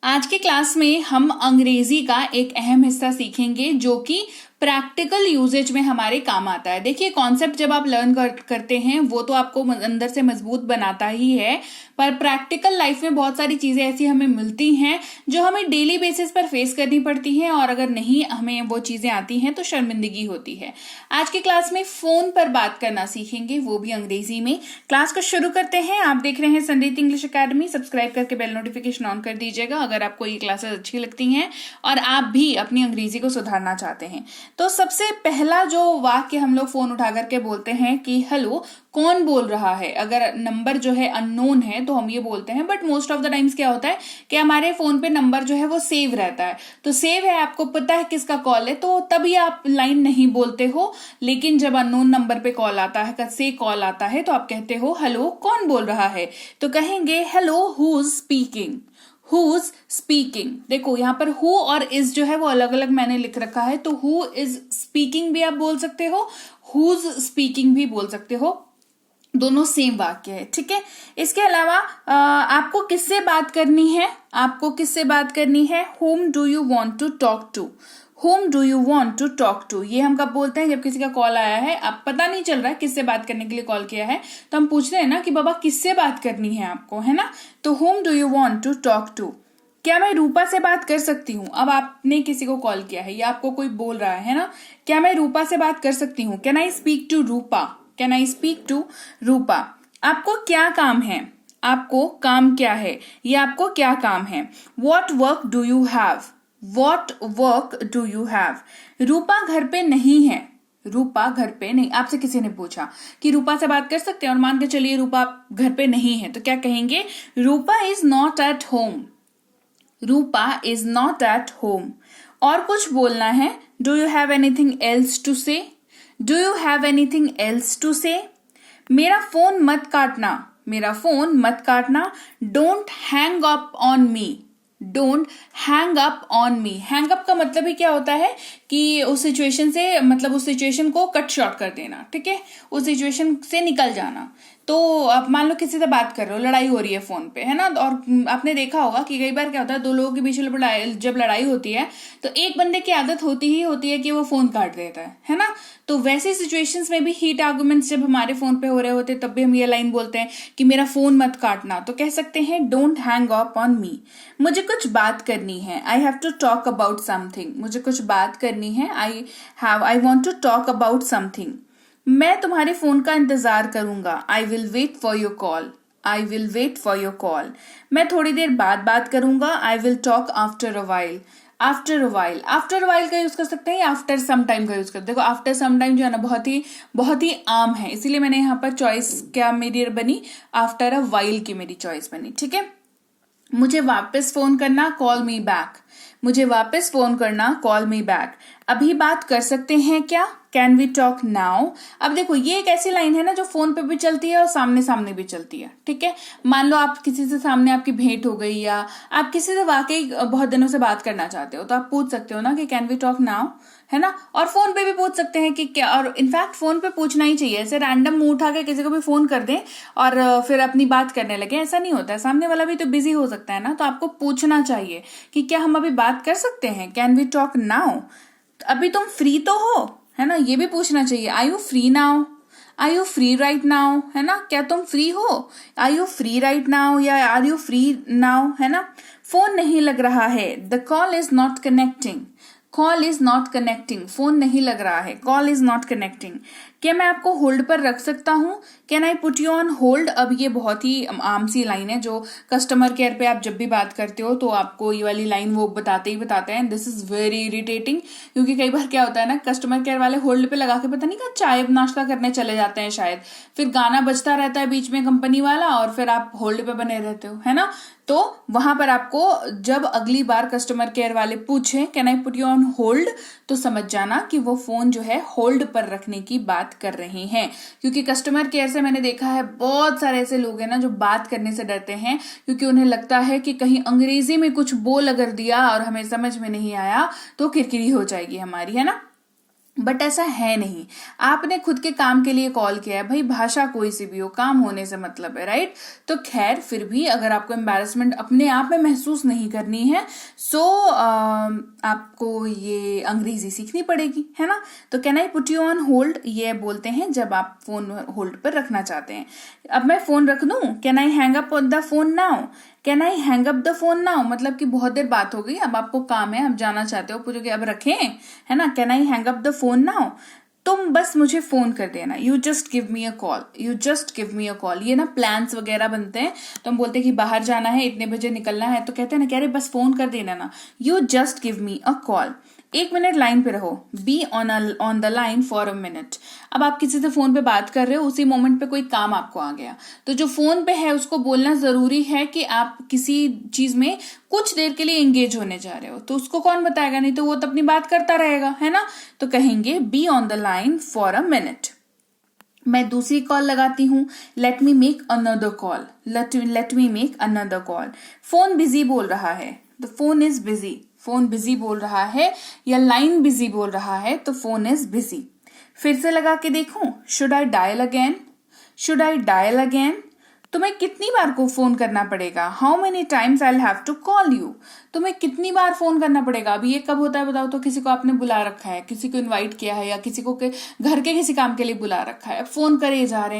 आज के क्लास में हम अंग्रेजी का एक अहम हिस्सा सीखेंगे जो कि प्रैक्टिकल यूजेज में हमारे काम आता है। देखिए, कॉन्सेप्ट जब आप लर्न करते हैं वो तो आपको अंदर से मजबूत बनाता ही है, पर प्रैक्टिकल लाइफ में बहुत सारी चीजें ऐसी हमें मिलती हैं जो हमें डेली बेसिस पर फेस करनी पड़ती हैं, और अगर नहीं हमें वो चीजें आती हैं तो शर्मिंदगी होती है। आज की क्लास में फोन पर बात करना सीखेंगे, वो भी अंग्रेजी में। क्लास को शुरू करते हैं। आप देख रहे हैं संरीत इंग्लिश अकेडमी। सब्सक्राइब करके बेल नोटिफिकेशन ऑन कर दीजिएगा अगर आपको ये क्लासेस अच्छी लगती हैं और आप भी अपनी अंग्रेजी को सुधारना चाहते हैं। तो सबसे पहला जो वाक्य हम लोग फोन उठा करके बोलते हैं कि हेलो, कौन बोल रहा है। अगर नंबर जो है अननोन है तो हम ये बोलते हैं, but most of the times क्या होता है कि हमारे फोन पे नंबर जो है वो सेव रहता है, तो सेव है, आपको पता है किसका कॉल है, तो तभी आप लाइन नहीं बोलते हो। लेकिन जब अननोन नंबर पे कॉल आता है, से कॉल आता है, तो आप कहते हो हेलो, कौन बोल रहा है। तो कहेंगे hello, who is speaking. Who's speaking। देखो यहाँ पर who और is जो है वो अलग अलग मैंने लिख रखा है, तो who is speaking भी आप बोल सकते हो, who's speaking भी बोल सकते हो, दोनों सेम वाक्य है। ठीक है, इसके अलावा आपको किससे बात करनी है, आपको किससे बात करनी है। whom do you want to talk to। whom do you want to talk to, ये हम कब बोलते हैं, जब किसी का कॉल आया है, अब पता नहीं चल रहा है किससे बात करने के लिए कॉल किया है, तो हम पूछ रहे हैं ना कि बाबा किससे बात करनी है आपको, है ना। तो whom do you want to talk to। क्या मैं रूपा से बात कर सकती हूँ। अब आपने किसी को कॉल किया है या आपको कोई बोल रहा है ना, क्या मैं रूपा से बात कर सकती हूँ। Can I speak to Rupa, can I speak to Rupa. आपको क्या काम है, आपको काम क्या है, ये आपको क्या काम है। What work do you have, what work do you have. Rupa घर पे नहीं है, रूपा घर पे नहीं। आपसे किसी ने पूछा कि रूपा से बात कर सकते हैं, और मान के चलिए रूपा घर पे नहीं है, तो क्या कहेंगे, Rupa is not at home, Rupa is not at home. और कुछ बोलना है, do you have anything else to say, do you have anything else to say. मेरा फोन मत काटना, मेरा फोन मत काटना। Don't hang up on me, don't hang up on me. Hang up का मतलब ही क्या होता है कि उस सिचुएशन से, मतलब उस सिचुएशन को कट शॉर्ट कर देना, ठीक है, उस सिचुएशन से निकल जाना। तो आप मान लो किसी से बात कर रहे हो, लड़ाई हो रही है फोन पे, है ना, और आपने देखा होगा कि कई बार क्या होता है, दो लोगों के बीच में जब लड़ाई होती है तो एक बंदे की आदत होती है कि वो फोन काट देता है ना। तो वैसे सिचुएशंस में भी हीट आर्गुमेंट्स जब हमारे फोन पे हो रहे होते हैं, तब भी हम ये लाइन बोलते हैं कि मेरा फोन मत काटना। तो कह सकते हैं don't hang up on me. मुझे कुछ बात करनी है, I have to talk about something. मुझे कुछ बात करनी है, I want to talk about something. मैं तुम्हारे फोन का इंतजार करूंगा, I will wait for your call, I will wait for your call. मैं थोड़ी देर बाद बात करूंगा, I will talk after a while, after a while. After a while का यूज कर सकते हैं या आफ्टर सम टाइम का यूज करते हैं। देखो आफ्टर सम टाइम जो है ना बहुत ही आम है, इसीलिए मैंने यहाँ पर चॉइस क्या मेरी बनी, आफ्टर अ वाइल की मेरी चॉइस बनी। ठीक है, मुझे वापस फोन करना, कॉल मी बैक। मुझे वापस फोन करना, कॉल मी बैक। अभी बात कर सकते हैं क्या, कैन वी टॉक नाउ। अब देखो ये एक ऐसी लाइन है ना जो फोन पे भी चलती है और सामने सामने भी चलती है। ठीक है, मान लो आप किसी से सामने आपकी भेंट हो गई, या आप किसी से वाकई बहुत दिनों से बात करना चाहते हो, तो आप पूछ सकते हो ना कि कैन वी टॉक नाउ, है ना। और फोन पे भी पूछ सकते हैं कि क्या, और इनफैक्ट फोन पे पूछना ही चाहिए। ऐसे रैंडम मुंह उठा के किसी को भी फोन कर दें और फिर अपनी बात करने लगे, ऐसा नहीं होता है। सामने वाला भी तो बिजी हो सकता है ना, तो आपको पूछना चाहिए कि क्या हम अभी बात कर सकते हैं, कैन वी टॉक नाउ। अभी तुम फ्री तो हो, है ना, ये भी पूछना चाहिए। Are you free now, are you free right now, है ना, क्या तुम फ्री हो, are you free right now, या आर यू फ्री नाउ, है ना। फोन नहीं लग रहा है, the call is not connecting, call is not connecting. Phone नहीं लग रहा है, कॉल इज नॉट कनेक्टिंग। क्या मैं आपको होल्ड पर रख सकता हूं, can I put you on hold. अब ये बहुत ही आम सी लाइन है जो कस्टमर केयर पे आप जब भी बात करते हो तो आपको ये वाली लाइन वो बताते हैं। दिस इज वेरी इरिटेटिंग, क्योंकि कई बार क्या होता है ना, कस्टमर केयर वाले होल्ड पे लगा के पता नहीं क्या चाय नाश्ता करने चले जाते हैं शायद, फिर गाना बजता रहता है बीच में कंपनी वाला, और फिर आप होल्ड पे बने रहते हो, है ना। तो वहां पर आपको जब अगली बार कस्टमर केयर वाले पूछे can I put you on hold, तो समझ जाना कि वो फोन जो है होल्ड पर रखने की बात कर रहे हैं। क्योंकि कस्टमर केयर से मैंने देखा है बहुत सारे ऐसे लोग हैं ना जो बात करने से डरते हैं, क्योंकि उन्हें लगता है कि कहीं अंग्रेजी में कुछ बोल अगर दिया और हमें समझ में नहीं आया तो किरकिरी हो जाएगी हमारी, है ना। बट ऐसा है नहीं, आपने खुद के काम के लिए कॉल किया है भाई, भाषा कोई सी भी हो, काम होने से मतलब है, राइट। तो खैर फिर भी अगर आपको एम्बैरेसमेंट अपने आप में महसूस नहीं करनी है सो आपको ये अंग्रेजी सीखनी पड़ेगी, है ना। तो can I put you on hold, ये बोलते हैं जब आप फोन होल्ड पर रखना चाहते हैं। अब मैं फोन रख दूं, can I hang up the phone now, can I hang up the phone now, मतलब कि बहुत देर बात हो गई, अब आपको काम है, अब जाना चाहते हो, पूछोगे अब रखें, है ना। Can I hang up the phone now, तुम बस मुझे फोन कर देना, you just give me a call, you just give me a call. ये ना प्लान्स वगैरह बनते हैं, तो हम बोलते हैं कि बाहर जाना है, इतने बजे निकलना है, तो कहते हैं ना कह रहे बस फोन कर देना ना, you just give me a call. 1 minute line पे रहो, be on the line for a minute. अब आप किसी से फोन पे बात कर रहे हो, उसी मोमेंट पे कोई काम आपको आ गया, तो जो फोन पे है उसको बोलना जरूरी है कि आप किसी चीज में कुछ देर के लिए एंगेज होने जा रहे हो, तो उसको कौन बताएगा, नहीं तो वो तो अपनी बात करता रहेगा, है ना। तो कहेंगे be on the line for a minute. मैं दूसरी कॉल लगाती हूँ, let me make another call, let me make another call. Phone busy बोल रहा है, the phone is busy, phone busy बोल रहा है, या लाइन बिजी बोल रहा है, तो फोन इज बिजी। फिर से लगा के देखूं, should I dial again, should I dial again, तुम्हें कितनी बार को फोन करना पड़ेगा, how many times I have to call you, तुम्हें कितनी बार फोन करना पड़ेगा। अब ये कब होता है बताओ, तो किसी को आपने बुला रखा है, किसी को इनवाइट किया है, या किसी को घर के किसी काम के लिए बुला रखा है, फोन करे जा रहे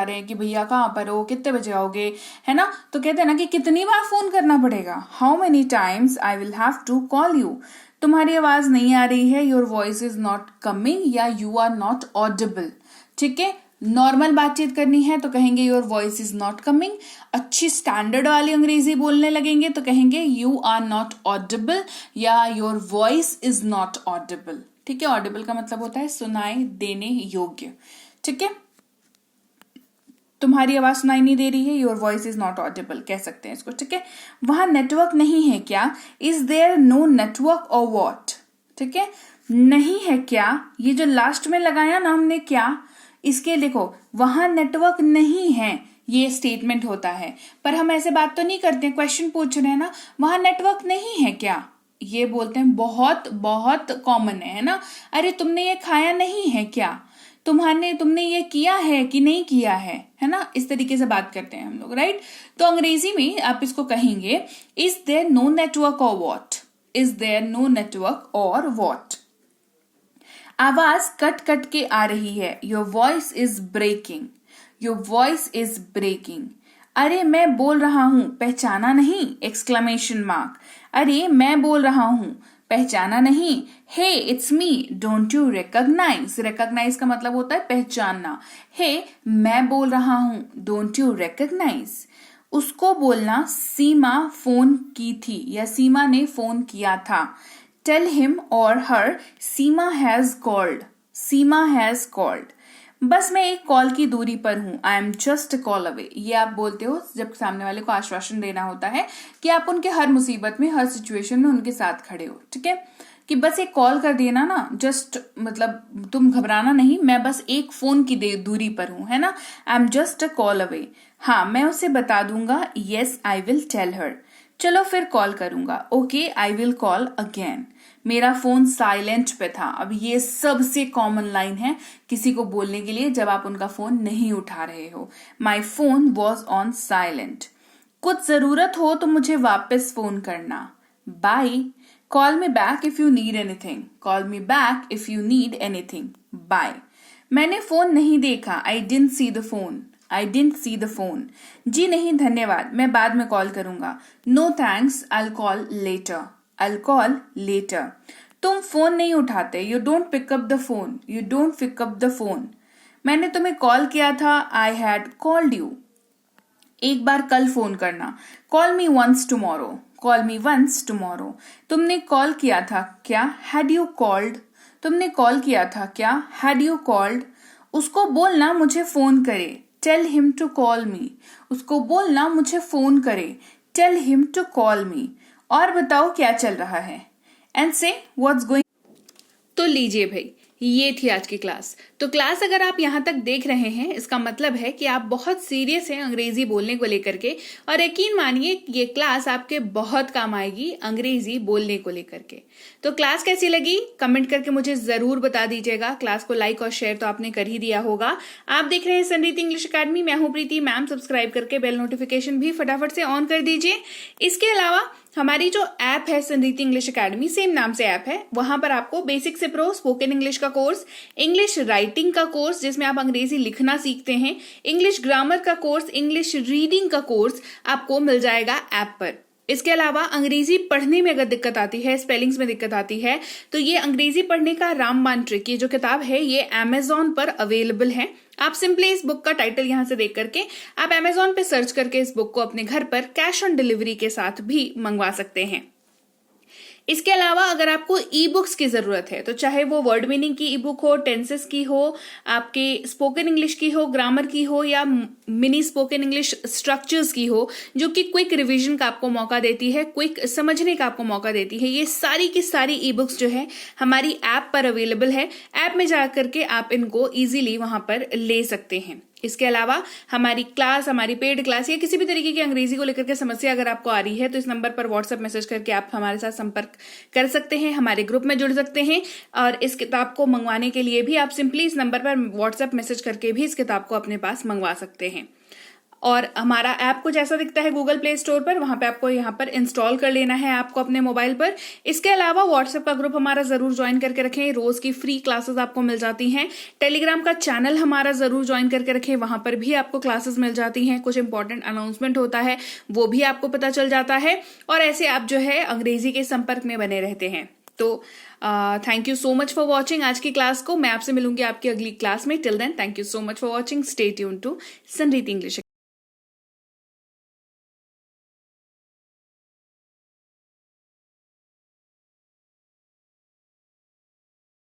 हैं कि भैया कहाँ पर हो, कितने बजे आओगे, है ना। तो कहते हैं ना कि कितनी बार फोन करना पड़ेगा, how many times I will have to call you. तुम्हारी आवाज नहीं आ रही है, your voice is not coming, या यू आर नॉट ऑडिबल, ठीक है। नॉर्मल बातचीत करनी है तो कहेंगे your voice is not coming. अच्छी स्टैंडर्ड वाली अंग्रेजी बोलने लगेंगे तो कहेंगे यू आर नॉट ऑडिबल, या your voice is not audible, ठीक है। ऑडिबल का मतलब होता है सुनाई देने योग्य, ठीक है। तुम्हारी आवाज सुनाई नहीं दे रही है, your voice is not Audible कह सकते हैं इसको, ठीक है। वहां नेटवर्क नहीं है क्या, is there no network or what, ठीक है। नहीं है क्या, ये जो लास्ट में लगाया ना हमने क्या, इसके देखो वहां नेटवर्क नहीं है, ये स्टेटमेंट होता है, पर हम ऐसे बात तो नहीं करते, क्वेश्चन पूछ रहे हैं ना, वहां नेटवर्क नहीं है क्या, ये बोलते हैं, बहुत बहुत कॉमन है ना। अरे तुमने ये खाया नहीं है क्या, तुमने ये किया है कि नहीं किया है ना। इस तरीके से बात करते हैं हम लोग, राइट। तो अंग्रेजी में आप इसको कहेंगे is there no network or what, is there no network or what. आवाज कट कट के आ रही है, your voice is breaking, your voice is breaking. अरे मैं बोल रहा हूं, पहचाना नहीं, एक्सक्लेमेशन मार्क। अरे मैं बोल रहा हूं, पहचाना नहीं। Hey it's me, don't you recognise, recognise का मतलब होता है पहचानना। हे मैं बोल रहा हूं, डोंट यू रिकॉग्नाइज। उसको बोलना सीमा फोन की थी, या सीमा ने फोन किया था। Tell him or her Seema has called. Seema has called. बस मैं एक कॉल की दूरी पर हूं, आई एम जस्ट कॉल अवे। ये आप बोलते हो जब सामने वाले को आश्वासन देना होता है कि आप उनके हर मुसीबत में, हर सिचुएशन में उनके साथ खड़े हो, ठीक है। कि बस एक कॉल कर देना ना, जस्ट मतलब तुम घबराना नहीं, मैं बस एक फोन की दूरी पर हूं, है ना। I am just a call away. हाँ मैं उसे बता दूंगा, yes I will tell her. चलो फिर कॉल करूंगा, okay I will call again. मेरा फोन साइलेंट पे था। अब ये सबसे कॉमन लाइन है किसी को बोलने के लिए जब आप उनका फोन नहीं उठा रहे हो। My phone was on silent. कुछ जरूरत हो तो मुझे वापस फोन करना, bye. Call me back if you need anything, call me back if you need anything, bye. मैंने फोन नहीं देखा, I didn't see the phone, I didn't see the phone. जी नहीं धन्यवाद, मैं बाद में कॉल करूंगा। No thanks, I call later, I call later. तुम फोन नहीं उठाते, you don't pick up the phone, you don't pick up the phone. मैंने तुम्हें कॉल किया था, आई हैड कॉल्ड यू। एक बार कल फोन करना, call me once tomorrow, call me once tomorrow. तुमने कॉल किया था क्या, हैड यू कॉल्ड। तुमने कॉल किया था क्या, हैड यू कॉल्ड। उसको बोलना मुझे फोन करे, tell him to call me. उसको बोलना मुझे फोन करे, tell him to call me. और बताओ क्या चल रहा है, एंड से व्हाट्स गोइंग। तो लीजिए भाई, ये थी आज की क्लास। तो क्लास अगर आप यहाँ तक देख रहे हैं, इसका मतलब है कि आप बहुत सीरियस हैं अंग्रेजी बोलने को लेकर के, और यकीन मानिए ये क्लास आपके बहुत काम आएगी अंग्रेजी बोलने को लेकर के। तो क्लास कैसी लगी कमेंट करके मुझे जरूर बता दीजिएगा। क्लास को लाइक और शेयर तो आपने कर ही दिया होगा। आप देख रहे हैं समृद्धि इंग्लिश अकेडमी, मैं हूं प्रीति मैम। सब्सक्राइब करके बेल नोटिफिकेशन भी फटाफट से ऑन कर दीजिए। इसके अलावा हमारी जो ऐप है समृद्धि इंग्लिश अकेडमी, सेम नाम से ऐप है, वहां पर आपको बेसिक से प्रो स्पोकन इंग्लिश का कोर्स, इंग्लिश राइटिंग का कोर्स जिसमें आप अंग्रेजी लिखना सीखते हैं, इंग्लिश ग्रामर का कोर्स, इंग्लिश रीडिंग का कोर्स आपको मिल जाएगा ऐप पर। इसके अलावा अंग्रेजी पढ़ने में अगर दिक्कत आती है, स्पेलिंग्स में दिक्कत आती है, तो ये अंग्रेजी पढ़ने का रामबाण ट्रिक, ये जो किताब है ये अमेजॉन पर अवेलेबल है। आप सिंपली इस बुक का टाइटल यहां से देख करके आप अमेजॉन पे सर्च करके इस बुक को अपने घर पर कैश ऑन डिलीवरी के साथ भी मंगवा सकते हैं। इसके अलावा अगर आपको ई बुक्स की जरूरत है, तो चाहे वो वर्ड मीनिंग की ई बुक हो, टेंसेस की हो, आपके स्पोकन इंग्लिश की हो, ग्रामर की हो, या मिनी स्पोकन इंग्लिश स्ट्रक्चर्स की हो, जो कि क्विक रिवीजन का आपको मौका देती है, क्विक समझने का आपको मौका देती है, ये सारी की सारी ई बुक्स जो है हमारी ऐप पर अवेलेबल है। ऐप में जाकर के आप इनको इजीली वहां पर ले सकते हैं। इसके अलावा हमारी क्लास, हमारी पेड क्लास या किसी भी तरीके की अंग्रेजी को लेकर के समस्या अगर आपको आ रही है, तो इस नंबर पर व्हाट्सएप मैसेज करके आप हमारे साथ संपर्क कर सकते हैं, हमारे ग्रुप में जुड़ सकते हैं। और इस किताब को मंगवाने के लिए भी आप सिंपली इस नंबर पर व्हाट्सएप मैसेज करके भी इस किताब को अपने पास मंगवा सकते हैं। और हमारा ऐप कुछ ऐसा दिखता है गूगल प्ले स्टोर पर, वहां पे आपको यहाँ पर इंस्टॉल कर लेना है ऐप को अपने मोबाइल पर। इसके अलावा व्हाट्सएप का ग्रुप हमारा जरूर ज्वाइन करके रखें, रोज की फ्री क्लासेस आपको मिल जाती हैं। टेलीग्राम का चैनल हमारा जरूर ज्वाइन करके रखें, वहां पर भी आपको क्लासेस मिल जाती हैं, कुछ इंपॉर्टेंट अनाउंसमेंट होता है वो भी आपको पता चल जाता है, और ऐसे आप जो है अंग्रेजी के संपर्क में बने रहते हैं। तो thank you so much for watching आज की क्लास को। मैं आपसे मिलूंगी आपकी अगली क्लास में। Till then thank you so much for watching. Stay tuned to Samriddhi English.